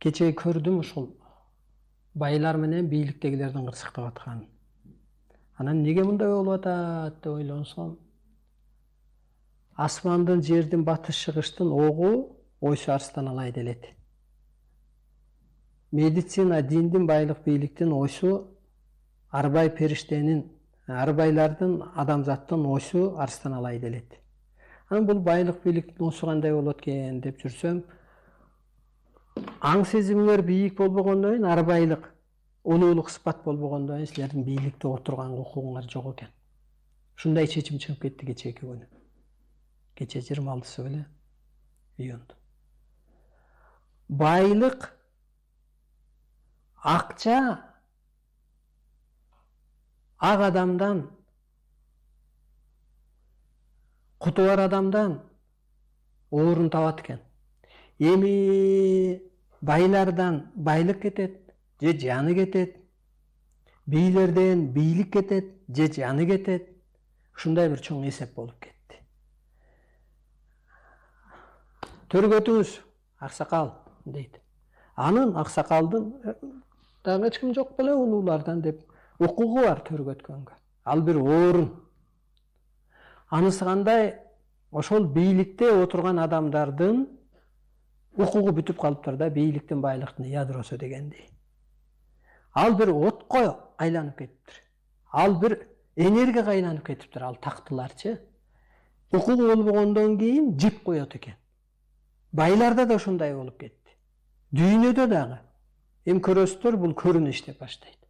Кечээ көрдүм ушул байлар менен бийликтегилердин кырсыктап атканын. Анан неге мындай болуп атат деп ойлонсом, асмандын, жердин, батыш чыгыштын огу ойсу арстан алай делет. Медицина, диндин, байлык, бийликтин ойсу арбай периштенин, арбайлардын, адамзаттын ойсу арстан алай делет. Анан бул байлык, бийликтин ойсу кандай болот экен деп жүрсөм, аң сезимиңер бийик болбогондон кийин арбайлык, улуулук сыпат болбогондон кийин силердин бийликте отурганга укугуңар жок экен. Ушундай чечим чыгып кетти кечээки күнү. Кечээ 26 беле июнда. Байлык, акча ак адамдан, куту бар адамдан орун табат экен. Эми байлардан байлык кетет, же жаны кетет. Бийлерден бийлик кетет, же жаны кетет. Ушундай бир чоң эсеп болуп кетти. Төргөтүңүз, аксакал дейт. Анын аксакалдын дагы эч ким жок беле улуулардан деп укугу бар төргөткөнгө. Ал бир орун. Анысы кандай? Ошол бийликте отурган адамдардын укугу бүтүп калыптыр да, бийликтин, байлыктын ядросу дегендей. Ал бир отко айланып кетиптир. Ал бир энергияга айланып кетиптир, ал тактыларчы. Укугу болбогондон кийин жеп коет экен. Байларда да ошондой болуп кетти. Дүйнөдө дагы. Эми көрөсүздөр, бул көрүнүш деп баштайт.